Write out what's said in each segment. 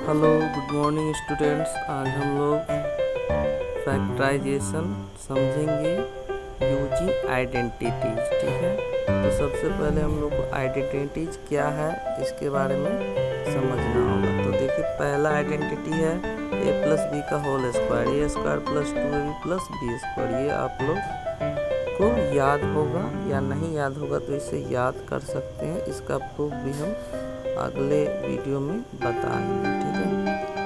Hello good morning students. आज हम लोग फैक्टराइजेशन समझेंगे यूजिंग आइडेंटिटीज। ठीक है, तो सबसे पहले हम लोग को आइडेंटिटीज क्या है इसके बारे में समझना होगा। तो देखिए, पहला आइडेंटिटी है a प्लस बी का होल स्क्वायर, ए square plus 2ab plus B square. ये आप लोग को याद होगा या नहीं याद होगा तो इसे याद कर सकते हैं। इसका प्रूफ भी हम अगले वीडियो में बताएंगे। ठीक है,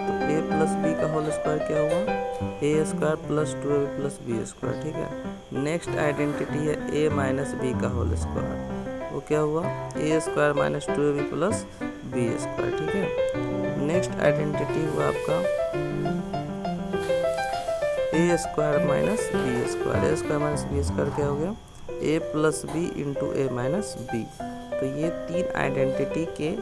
तो a प्लस बी का होल स्क्वायर क्या हुआ, a square plus 2ab plus B square. ठीक है, नेक्स्ट आइडेंटिटी है a माइनस बी का होल स्क्वायर, वो क्या हुआ, a square minus 2ab plus B square. ठीक है, नेक्स्ट आइडेंटिटी हुआ आपका a square minus b square. A square minus b square क्या हो गया, a plus B into A minus b. तो ये तीन आइडेंटिटी के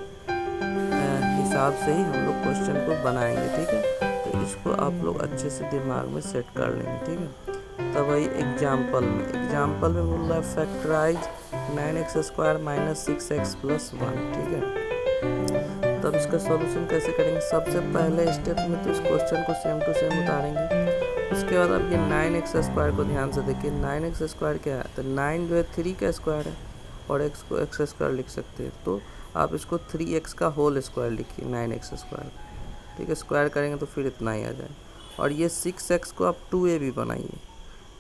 हिसाब से ही हम लोग क्वेश्चन को बनाएंगे। ठीक है, तो इसको आप लोग अच्छे से दिमाग में सेट कर लेंगे। ठीक है, तब वही एग्जाम्पल में बोल रहा है factorise 9x square minus 6x plus 1। ठीक है, तब इसका सॉल्यूशन कैसे करेंगे। सबसे पहले स्टेप में तो इस क्वेश्चन को सेम टू सेम उतारेंगे। उसके बाद आप ये 9x स्क्वायर को ध्यान से देखिए। 9x स्क्वायर क्या है, तो 9 जो है 3 का स्क्वायर है और x को x स्क्वायर लिख सकते हैं। तो आप इसको 3x का होल स्क्वायर लिखिए 9x स्क्वायर। ठीक है, स्क्वायर करेंगे तो फिर इतना ही आ जाए। और ये 6x को आप 2ab बनाइए।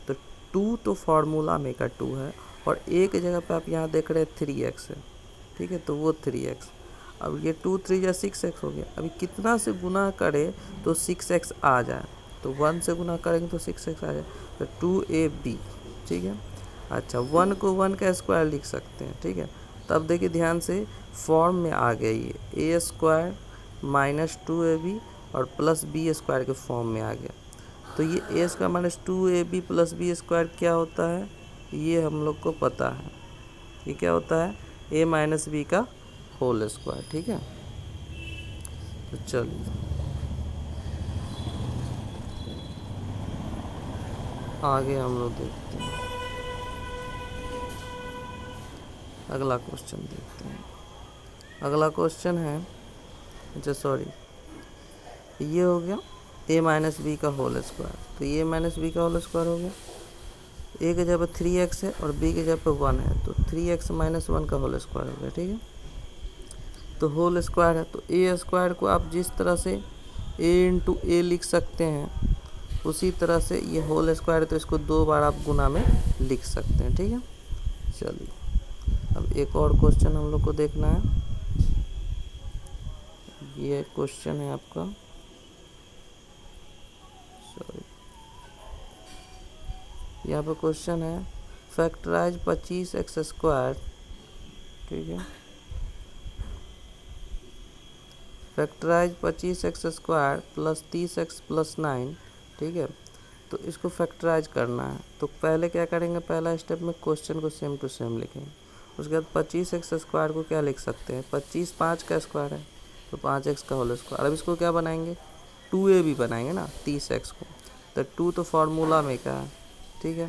तो 2 तो फार्मूला में का 2 है और एक जगह पे आप यहाँ देख रहे हैं 3x है। ठीक है, तो वो 3x। अब ये 2 3 या 6x हो गया। अभी कितना से गुना करे तो 6x आ जाए, तो 1 से गुना करेंगे तो 6x आ जाए, तो 2ab। ठीक है, अच्छा 1 को 1 का स्क्वायर लिख सकते हैं। ठीक है, तब देखिए ध्यान से फॉर्म में आ गया, ये ए स्क्वायर माइनस 2ab और प्लस बी स्क्वायर के फॉर्म में आ गया। तो ये a square minus 2ab plus B square क्या होता है, ये हम लोग को पता है। ये क्या होता है, ए माइनस बी का होल स्क्वायर। ठीक है, तो चलिए आगे हम लोग देखते हैं, अगला क्वेश्चन देखते हैं। अगला क्वेश्चन है, अच्छा सॉरी, ये हो गया a माइनस बी का होल स्क्वायर। तो ये माइनस बी का होल स्क्वायर हो गया, a के जगह पर 3x है और b के जगह पर 1 है, तो 3x माइनस 1 का होल स्क्वायर हो गया। ठीक है, तो होल स्क्वायर है तो a स्क्वायर को आप जिस तरह से a इंटू ए लिख सकते हैं उसी तरह से ये होल स्क्वायर है, तो इसको 2 बार आप गुना में लिख सकते हैं। ठीक है, चलिए अब एक और क्वेश्चन हम लोग को देखना है। ये क्वेश्चन है आपका, सॉरी, यहाँ पर क्वेश्चन है फैक्टराइज 25x स्क्वायर। ठीक है, factorise 25x square plus 30x plus 9। ठीक है, तो इसको फैक्टराइज करना है। तो पहले क्या करेंगे, पहला स्टेप में क्वेश्चन को सेम टू सेम लिखेंगे। उसके बाद 25x स्क्वायर को क्या लिख सकते हैं, 25 5 का स्क्वायर है तो 5x का होल स्क्वायर। अब इसको क्या बनाएंगे, 2ab बनाएंगे ना 30x को, तो 2 तो फार्मूला में का है। ठीक है,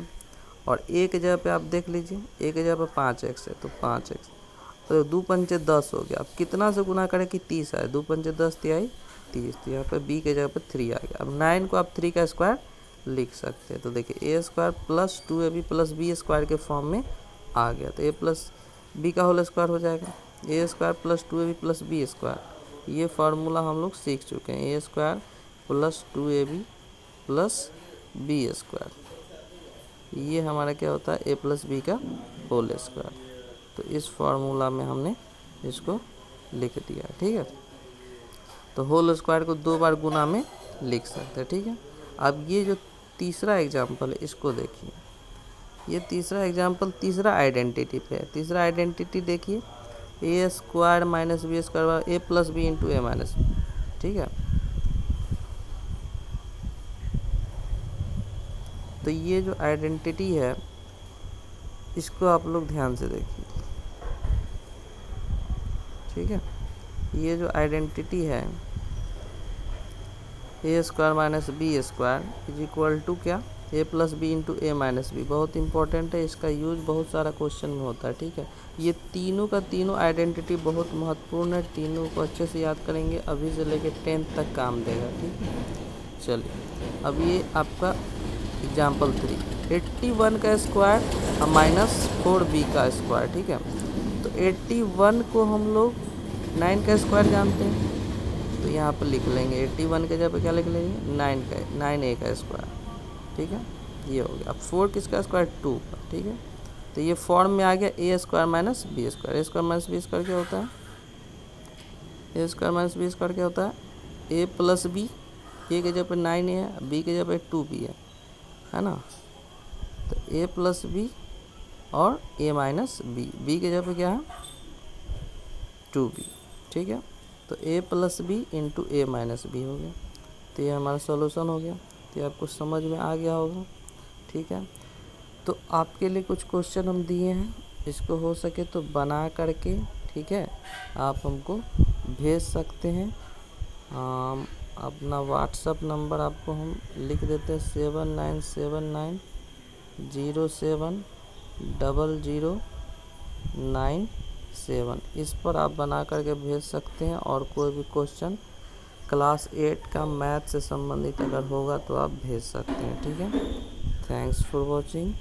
और a के जगह पे आप देख लीजिए, a के जगह पे 5x है तो 5x, तो 2 पंचे 10 हो गया। अब कितना से गुना करें कि 30 आए, 2 पंचे 10 तिहाई 30, तो यहाँ पर b के जगह पर 3 आ गया। अब 9 को आप 3 का स्क्वायर लिख सकते हैं। तो देखिए a square plus 2ab plus B square के फॉर्म में आ गया, तो a प्लस बी का होल स्क्वायर हो जाएगा। A square plus 2ab plus B square, ये फार्मूला हम लोग सीख चुके हैं। A square plus 2ab plus B square, ये हमारा क्या होता है, ए प्लस बी का होल स्क्वायर। तो इस फार्मूला में हमने इसको लिख दिया। ठीक है, तो होल स्क्वायर को 2 बार गुना में लिख सकते हैं। ठीक है, अब ये जो तीसरा एग्जाम्पल है इसको देखिए। ये तीसरा एग्जाम्पल तीसरा आइडेंटिटी पे है। तीसरा आइडेंटिटी देखिए, ए स्क्वायर माइनस बी स्क्वायर ए प्लस बी इंटू ए माइनस बी। ठीक है, तो ये जो आइडेंटिटी है इसको आप लोग ध्यान से देखिए। ठीक है, ये जो आइडेंटिटी है a square minus b square is equal to क्या, a plus B into A minus b बहुत इंपॉर्टेंट है, इसका यूज बहुत सारा क्वेश्चन में होता है, ठीक है। ये तीनों का तीनों आइडेंटिटी बहुत महत्वपूर्ण है, तीनों को अच्छे से याद करेंगे, अभी से लेके 10th तक काम देगा, ठीक है। चलिए अब ये आपका एग्जाम्पल 3, 81 का स्क्वायर माइनस 4b का स्क्वायर, ठीक है। तो 81 को हम लोग 9 का स्क्वायर जानते हैं, तो यहाँ पर लिख लेंगे 81 के जगह पे क्या लिख लेंगे 9a का स्क्वायर, ठीक है। ये हो गया। अब 4 किसका स्क्वायर 2 का, ठीक है। तो ये फॉर्म में आ गया ए स्क्वायर माइनस बी स्क्वायर। ए स्क्वायर माइनस बी स्क्वायर क्या होता है, a square minus b square क्या होता है, ए प्लस बी, ए के जगह पे 9a है, बी के जगह पे 2b है ना। तो ए प्लस बी और ए माइनस बी, बी के जगह पे क्या है 2b, ठीक है। तो a plus B into A minus B हो गया। तो ये हमारा सॉल्यूशन हो गया। तो ये आपको समझ में आ गया होगा, ठीक है। तो आपके लिए कुछ क्वेश्चन हम दिए हैं, इसको हो सके तो बना करके, ठीक है, आप हमको भेज सकते हैं। अपना व्हाट्सअप नंबर आपको हम लिख देते हैं 7979070097। इस पर आप बना करके भेज सकते हैं, और कोई भी क्वेश्चन क्लास 8 का मैथ से संबंधित अगर होगा तो आप भेज सकते हैं, ठीक है। Thanks for watching.